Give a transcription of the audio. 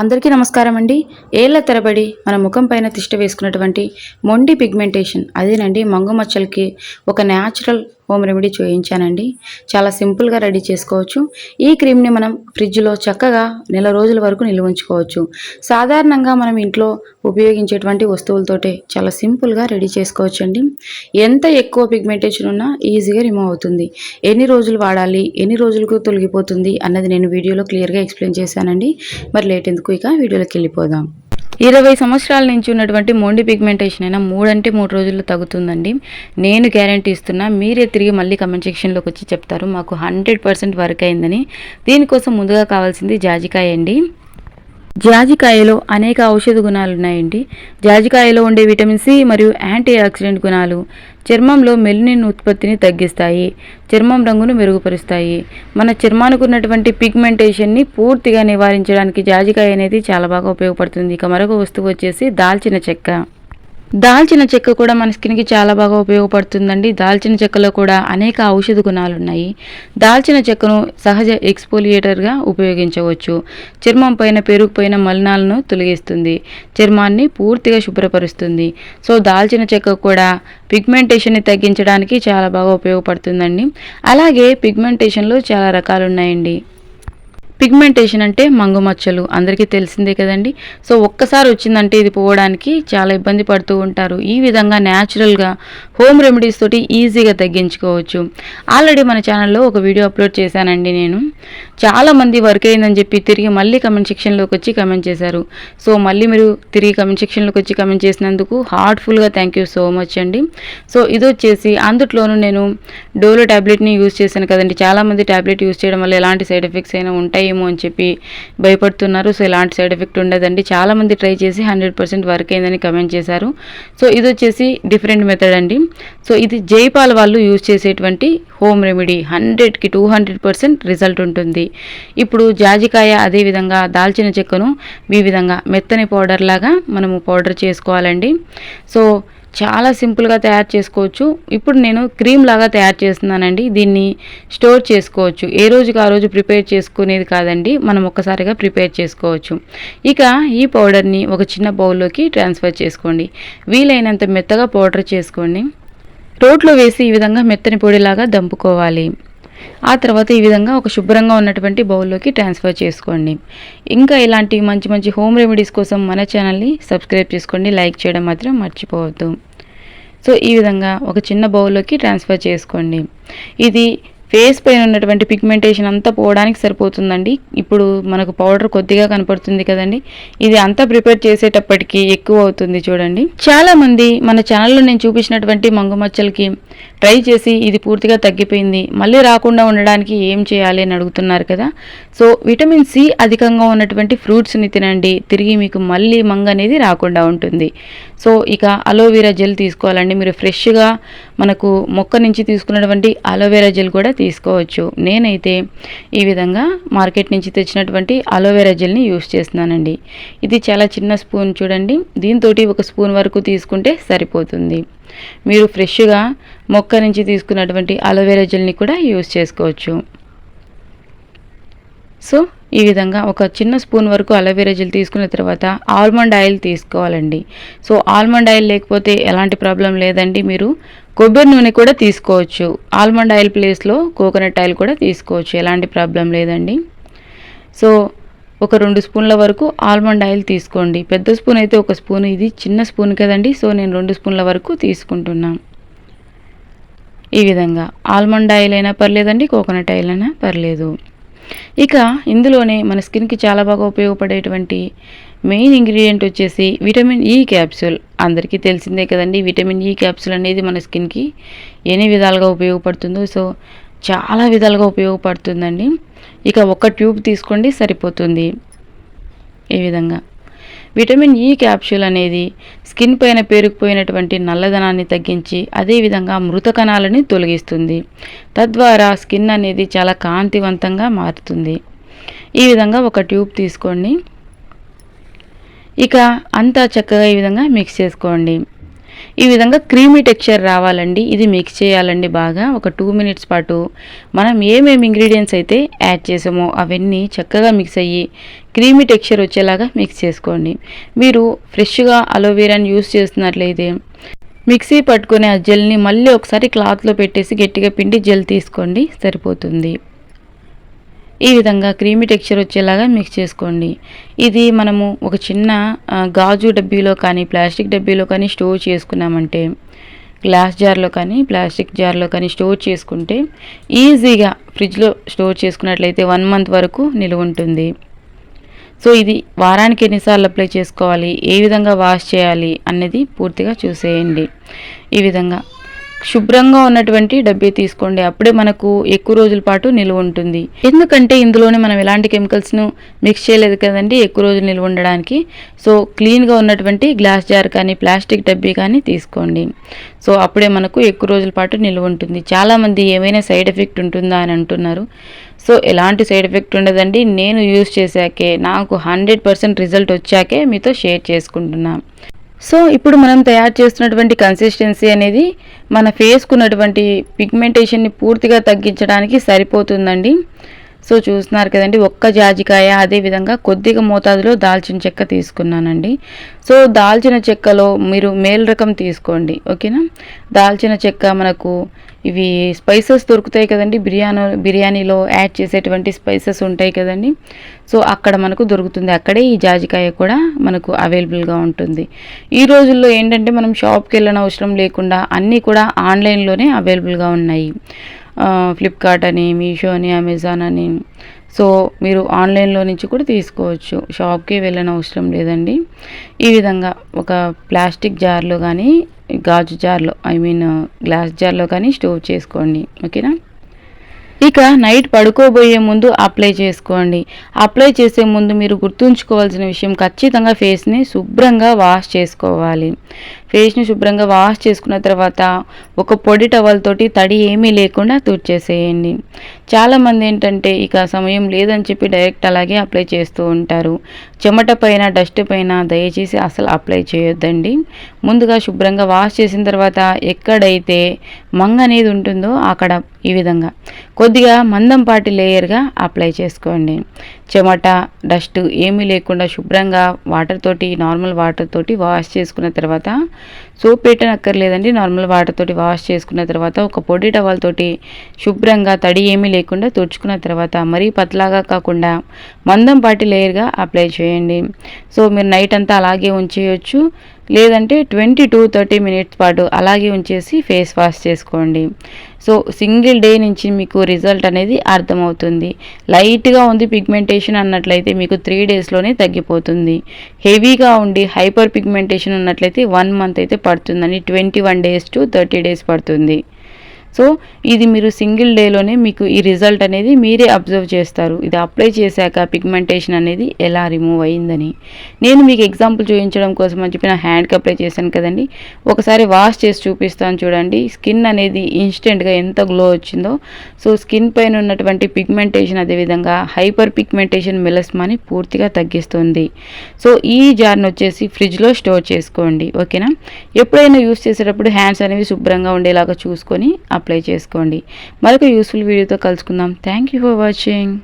అందరికీ నమస్కారం అండి. ఏళ్ల తరబడి మన ముఖం పైన తిష్ట వేసుకున్నటువంటి మొండి పిగ్మెంటేషన్ అదేనండి మంగు మచ్చలకి ఒక న్యాచురల్ హోమ్ రెమెడీ చూయించానండి. చాలా సింపుల్గా రెడీ చేసుకోవచ్చు. ఈ క్రీమ్ని మనం ఫ్రిడ్జ్లో చక్కగా నెల రోజుల వరకు నిల్వ ఉంచుకోవచ్చు. సాధారణంగా మనం ఇంట్లో ఉపయోగించేటువంటి వస్తువులతోటే చాలా సింపుల్గా రెడీ చేసుకోవచ్చు అండి. ఎంత ఎక్కువ పిగ్మెంటేషన్ ఉన్నా ఈజీగా రిమూవ్ అవుతుంది. ఎన్ని రోజులు వాడాలి, ఎన్ని రోజులకు తొలగిపోతుంది అన్నది నేను వీడియోలో క్లియర్గా ఎక్స్ప్లెయిన్ చేశానండి. మరి లేట్ ఎందుకు, ఇక వీడియోలోకి వెళ్ళిపోదాం. 20 సంవత్సరాల నుంచి ఉన్నటువంటి మొండి పిగ్మెంటేషన్ అయినా 3 రోజుల్లో తగ్గుతుందండి. నేను గ్యారంటీ ఇస్తున్నా. మీరే తిరిగి మళ్ళీ కమెంట్ సెక్షన్లోకి వచ్చి చెప్తారు మాకు 100% వర్క్ అయిందని. దీనికోసం ముందుగా కావాల్సింది జాజికాయ అండి. జాజికాయలో అనేక ఔషధ గుణాలు ఉన్నాయండి. జాజికాయలో ఉండే విటమిన్ సి మరియు యాంటీ ఆక్సిడెంట్ గుణాలు చర్మంలో మెలనిన్ ఉత్పత్తిని తగ్గిస్తాయి, చర్మం రంగును మెరుగుపరుస్తాయి. మన చర్మానికి ఉన్నటువంటి పిగ్మెంటేషన్ని పూర్తిగా నివారించడానికి జాజికాయ అనేది చాలా బాగా ఉపయోగపడుతుంది. ఇక మరొక వస్తువు వచ్చేసి దాల్చిన చెక్క. దాల్చిన చెక్క కూడా మన స్కిన్కి చాలా బాగా ఉపయోగపడుతుందండి. దాల్చిన చెక్కలో కూడా అనేక ఔషధ గుణాలు ఉన్నాయి. దాల్చిన చెక్కను సహజ ఎక్స్ఫోలియేటర్గా ఉపయోగించవచ్చు. చర్మం పైన పేరుకుపోయిన మలినాలను తొలగిస్తుంది, చర్మాన్ని పూర్తిగా శుభ్రపరుస్తుంది. సో దాల్చిన చెక్క కూడా పిగ్మెంటేషన్ని తగ్గించడానికి చాలా బాగా ఉపయోగపడుతుందండి. అలాగే పిగ్మెంటేషన్లో చాలా రకాలు ఉన్నాయండి. పిగ్మెంటేషన్ అంటే మంగు మచ్చలు అందరికీ తెలిసిందే కదండి. సో ఒక్కసారి వచ్చిందంటే ఇది పోవడానికి చాలా ఇబ్బంది పడుతూ ఉంటారు. ఈ విధంగా న్యాచురల్గా హోమ్ రెమెడీస్ తోటి ఈజీగా తగ్గించుకోవచ్చు. ఆల్రెడీ మన ఛానల్లో ఒక వీడియో అప్లోడ్ చేశానండి నేను. చాలామంది వర్క్ అయిందని చెప్పి తిరిగి మళ్ళీ కమెంట్ సెక్షన్లోకి వచ్చి కమెంట్ చేశారు. సో మళ్ళీ మీరు తిరిగి కమెంట్ సెక్షన్లోకి వచ్చి కమెంట్ చేసినందుకు హార్ట్ఫుల్గా థ్యాంక్ యూ సో మచ్ అండి. సో ఇది వచ్చేసి అందుట్లోనూ నేను డోలో ట్యాబ్లెట్ని యూజ్ చేశాను కదండి. చాలామంది ట్యాబ్లెట్ యూజ్ చేయడం వల్ల ఎలాంటి సైడ్ ఎఫెక్ట్స్ అయినా ఉంటాయేమో అని చెప్పి భయపడుతున్నారు. సో ఎలాంటి సైడ్ ఎఫెక్ట్ ఉండదండి. చాలామంది ట్రై చేసి 100% వర్క్ అయిందని కమెంట్ చేశారు. సో ఇది వచ్చేసి డిఫరెంట్ మెథడ్ అండి. సో ఇది జైపాల్ వాళ్ళు యూజ్ చేసేటువంటి హోమ్ రెమెడీ. 100కి 200% రిజల్ట్ ఉంటుంది. ఇప్పుడు జాజికాయ అదేవిధంగా దాల్చిన చెక్కను ఈ విధంగా మెత్తని పౌడర్ లాగా మనము పౌడర్ చేసుకోవాలండి. సో చాలా సింపుల్గా తయారు చేసుకోవచ్చు. ఇప్పుడు నేను క్రీమ్ లాగా తయారు చేస్తున్నానండి. దీన్ని స్టోర్ చేసుకోవచ్చు. ఏ రోజుకి ఆ రోజు ప్రిపేర్ చేసుకునేది కాదండి, మనం ఒక్కసారిగా ప్రిపేర్ చేసుకోవచ్చు. ఇక ఈ పౌడర్ని ఒక చిన్న బౌల్లోకి ట్రాన్స్ఫర్ చేసుకోండి. వీలైనంత మెత్తగా పౌడర్ చేసుకోండి. రోట్లో వేసి ఈ విధంగా మెత్తని పొడిలాగా దంపుకోవాలి. ఆ తర్వాత ఈ విధంగా ఒక శుభ్రంగా ఉన్నటువంటి బౌల్లోకి ట్రాన్స్ఫర్ చేసుకోండి. ఇంకా ఇలాంటి మంచి మంచి హోమ్ రెమెడీస్ కోసం మన ఛానల్ని సబ్స్క్రైబ్ చేసుకోండి, లైక్ చేయడం మాత్రం మర్చిపోవద్దు. సో ఈ విధంగా ఒక చిన్న బౌల్లోకి ట్రాన్స్ఫర్ చేసుకోండి. ఇది ఫేస్ పైన ఉన్నటువంటి పిగ్మెంటేషన్ అంతా పోవడానికి సరిపోతుందండి. ఇప్పుడు మనకు పౌడర్ కొద్దిగా కనపడుతుంది కదండి, ఇది అంతా ప్రిపేర్ చేసేటప్పటికి ఎక్కువ అవుతుంది చూడండి. చాలామంది మన ఛానల్లో నేను చూపించినటువంటి మంగు మచ్చలకి ట్రై చేసి ఇది పూర్తిగా తగ్గిపోయింది, మళ్ళీ రాకుండా ఉండడానికి ఏం చేయాలి అని అడుగుతున్నారు కదా. సో విటమిన్ సి అధికంగా ఉన్నటువంటి ఫ్రూట్స్ని తినండి, తిరిగి మీకు మళ్ళీ మంగు అనేది రాకుండా ఉంటుంది. సో ఇక అలోవెరా జెల్ తీసుకోవాలండి. మీరు ఫ్రెష్గా మనకు మొక్క నుంచి తీసుకున్నటువంటి అలోవెరా జెల్ కూడా తీసుకోవచ్చు. నేనైతే ఈ విధంగా మార్కెట్ నుంచి తెచ్చినటువంటి అలోవెరా జెల్ని యూస్ చేస్తున్నానండి. ఇది చాలా చిన్న స్పూన్ చూడండి, దీంతో ఒక స్పూన్ వరకు తీసుకుంటే సరిపోతుంది. మీరు ఫ్రెష్గా మొక్క నుంచి తీసుకున్నటువంటి అలోవెరా జెల్ని కూడా యూస్ చేసుకోవచ్చు. సో ఈ విధంగా ఒక చిన్న స్పూన్ వరకు అలోవెరా జెల్ తీసుకున్న తర్వాత ఆల్మండ్ ఆయిల్ తీసుకోవాలండి. సో ఆల్మండ్ ఆయిల్ లేకపోతే ఎలాంటి ప్రాబ్లం లేదండి, మీరు కొబ్బరి నూనె కూడా తీసుకోవచ్చు. ఆల్మండ్ ఆయిల్ ప్లేస్లో కోకోనట్ ఆయిల్ కూడా తీసుకోవచ్చు, ఎలాంటి ప్రాబ్లం లేదండి. సో ఒక 2 స్పూన్ల వరకు ఆల్మండ్ ఆయిల్ తీసుకోండి. పెద్ద స్పూన్ అయితే ఒక స్పూన్, ఇది చిన్న స్పూన్ కదండి. సో నేను 2 స్పూన్ల వరకు తీసుకుంటున్నాను. ఈ విధంగా ఆల్మండ్ ఆయిల్ అయినా పర్లేదండి, కోకోనట్ ఆయిల్ అయినా పర్లేదు. ఇక ఇందులోనే మన స్కిన్కి చాలా బాగా ఉపయోగపడేటువంటి మెయిన్ ఇంగ్రీడియంట్ వచ్చేసి విటమిన్ ఈ క్యాప్సూల్. అందరికీ తెలిసిందే కదండి, విటమిన్ ఈ క్యాప్సూల్ అనేది మన స్కిన్కి ఎన్ని విధాలుగా ఉపయోగపడుతుందో. సో చాలా విధాలుగా ఉపయోగపడుతుందండి. ఇక ఒక ట్యూబ్ తీసుకోండి సరిపోతుంది. ఈ విధంగా విటమిన్ ఈ క్యాప్సూల్ అనేది స్కిన్ పైన పేరుకుపోయినటువంటి నల్లదనాన్ని తగ్గించి అదేవిధంగా మృత కణాలని తొలగిస్తుంది. తద్వారా స్కిన్ అనేది చాలా కాంతివంతంగా మారుతుంది. ఈ విధంగా ఒక ట్యూబ్ తీసుకోండి. ఇక అంతా చక్కగా ఈ విధంగా మిక్స్ చేసుకోండి. ఈ విధంగా క్రీమీ టెక్స్చర్ రావాలండి. ఇది మిక్స్ చేయాలండి బాగా. ఒక 2 మినిట్స్ పాటు మనం ఏమేమి ఇంగ్రీడియంట్స్ అయితే యాడ్ చేసామో అవన్నీ చక్కగా మిక్స్ అయ్యి క్రీమీ టెక్స్చర్ వచ్చేలాగా మిక్స్ చేసుకోండి. మీరు ఫ్రెష్గా అలోవెరాని యూస్ చేస్తున్నట్లయితే మిక్సీ పట్టుకునే ఆ జెల్ని మళ్ళీ ఒకసారి క్లాత్లో పెట్టేసి గట్టిగా పిండి జెల్ తీసుకోండి, సరిపోతుంది. ఈ విధంగా క్రీమీ టెక్స్చర్ వచ్చేలాగా మిక్స్ చేసుకోండి. ఇది మనము ఒక చిన్న గాజు డబ్బీలో కానీ ప్లాస్టిక్ డబ్బీలో కానీ స్టోర్ చేసుకున్నామంటే, గ్లాస్ జార్లో కానీ ప్లాస్టిక్ జార్లో కానీ స్టోర్ చేసుకుంటే ఈజీగా ఫ్రిడ్జ్లో స్టోర్ చేసుకున్నట్లయితే 1 మంత్ వరకు నిలువ ఉంటుంది. సో ఇది వారానికి ఎన్నిసార్లు అప్లై చేసుకోవాలి, ఏ విధంగా వాష్ చేయాలి అన్నది పూర్తిగా చూసేయండి. ఈ విధంగా శుభ్రంగా ఉన్నటువంటి డబ్బీ తీసుకోండి. అప్పుడే మనకు ఎక్కువ రోజుల పాటు నిలువ ఉంటుంది. ఎందుకంటే ఇందులోనే మనం ఎలాంటి కెమికల్స్ను మిక్స్ చేయలేదు కదండి ఎక్కువ రోజులు నిలువ ఉండడానికి. సో క్లీన్గా ఉన్నటువంటి గ్లాస్ జార్ కానీ ప్లాస్టిక్ డబ్బీ కానీ తీసుకోండి. సో అప్పుడే మనకు ఎక్కువ రోజుల పాటు నిలువ ఉంటుంది. చాలామంది ఏమైనా సైడ్ ఎఫెక్ట్ ఉంటుందా అని అంటున్నారు. సో ఎలాంటి సైడ్ ఎఫెక్ట్ ఉండదండి. నేను యూస్ చేశాకే, నాకు 100% రిజల్ట్ వచ్చాకే మీతో షేర్ చేసుకుంటున్నాను. సో ఇప్పుడు మనం తయారు చేస్తున్నటువంటి కన్సిస్టెన్సీ అనేది మన ఫేస్కు ఉన్నటువంటి పిగ్మెంటేషన్ని పూర్తిగా తగ్గించడానికి సరిపోతుందండి. సో చూస్తున్నారు కదండి, ఒక్క జాజికాయ, అదేవిధంగా కొద్దిగా మోతాదులో దాల్చిన చెక్క తీసుకున్నానండి. సో దాల్చిన చెక్కలో మీరు మేల్ రకం తీసుకోండి, ఓకేనా. దాల్చిన చెక్క మనకు ఇవి స్పైసెస్ దొరుకుతాయి కదండి, బిర్యానీలో యాడ్ చేసేటువంటి స్పైసెస్ ఉంటాయి కదండి. సో అక్కడ మనకు దొరుకుతుంది. అక్కడే ఈ జాజికాయ కూడా మనకు అవైలబుల్గా ఉంటుంది. ఈ రోజుల్లో ఏంటంటే మనం షాప్కి వెళ్ళిన అవసరం లేకుండా అన్నీ కూడా ఆన్లైన్లోనే అవైలబుల్గా ఉన్నాయి. ఫ్లిప్కార్ట్ అని, మీషో అని, అమెజాన్ అని. సో మీరు ఆన్లైన్లో నుంచి కూడా తీసుకోవచ్చు, షాప్కి వెళ్ళని అవసరం లేదండి. ఈ విధంగా ఒక ప్లాస్టిక్ జార్లో కానీ గాజు జార్లో గ్లాస్ జార్లో కానీ స్టోర్ చేసుకోండి, ఓకేనా. ఇక నైట్ పడుకోబోయే ముందు అప్లై చేసుకోండి. అప్లై చేసే ముందు మీరు గుర్తుంచుకోవాల్సిన విషయం, ఖచ్చితంగా ఫేస్ని శుభ్రంగా వాష్ చేసుకోవాలి. ఫేస్ని శుభ్రంగా వాష్ చేసుకున్న తర్వాత ఒక పొడి టవల్ తోటి తడి ఏమీ లేకుండా తుడిచేసేయండి. చాలామంది ఏంటంటే ఇక సమయం లేదని చెప్పి డైరెక్ట్ అలాగే అప్లై చేస్తూ ఉంటారు. చెమట పైన, డస్ట్ పైన దయచేసి అసలు అప్లై చేయొద్దండి. ముందుగా శుభ్రంగా వాష్ చేసిన తర్వాత ఎక్కడైతే మంగ అనేది ఉంటుందో అక్కడ ఈ విధంగా కొద్దిగా మందంపాటి లేయర్గా అప్లై చేసుకోండి. చెమట, డస్ట్ ఏమీ లేకుండా శుభ్రంగా నార్మల్ వాటర్ తోటి వాష్ చేసుకున్న తర్వాత, సోప్ పెట్టనక్కర్లేదండి, నార్మల్ వాటర్ తోటి వాష్ చేసుకున్న తర్వాత ఒక పొడి టవల్ తోటి శుభ్రంగా తడి ఏమీ లేకుండా తుడుచుకున్న తర్వాత మరీ పతలాగా కాకుండా మందంపాటి లేయర్గా అప్లై చేయండి. సో మీరు నైట్ అంతా అలాగే ఉంచేయచ్చు, లేదంటే 20 to 30 మినిట్స్ పాటు అలాగే ఉంచేసి ఫేస్ వాష్ చేసుకోండి. సో సింగిల్ డే నుంచి మీకు రిజల్ట్ అనేది అర్థమవుతుంది. లైట్గా ఉంది పిగ్మెంటేషన్ అన్నట్లయితే మీకు 3 డేస్లోనే తగ్గిపోతుంది. హెవీగా ఉండి హైపర్ పిగ్మెంటేషన్ ఉన్నట్లయితే 1 మంత్ అయితే పడుతుందని, 21 days to 30 days పడుతుంది. సో ఇది మీరు సింగిల్ డేలోనే మీకు ఈ రిజల్ట్ అనేది మీరే అబ్జర్వ్ చేస్తారు, ఇది అప్లై చేశాక పిగ్మెంటేషన్ అనేది ఎలా రిమూవ్ అయ్యిందని. నేను మీకు ఎగ్జాంపుల్ చూపించడం కోసం అని చెప్పి నా హ్యాండ్కి అప్లై చేశాను కదండి. ఒకసారి వాష్ చేసి చూపిస్తాను చూడండి. స్కిన్ అనేది ఇన్స్టెంట్గా ఎంత గ్లో వచ్చిందో. సో స్కిన్ పైన ఉన్నటువంటి పిగ్మెంటేషన్, అదేవిధంగా హైపర్ పిగ్మెంటేషన్ మెలస్మాని పూర్తిగా తగ్గిస్తుంది. సో ఈ జార్ని వచ్చేసి ఫ్రిడ్జ్లో స్టోర్ చేసుకోండి, ఓకేనా. ఎప్పుడైనా యూస్ చేసేటప్పుడు హ్యాండ్స్ అనేవి శుభ్రంగా ఉండేలాగా చూసుకొని అప్లై చేసుకోండి. మరొక యూస్ఫుల్ వీడియోతో కలుసుకుందాం. Thank you for watching.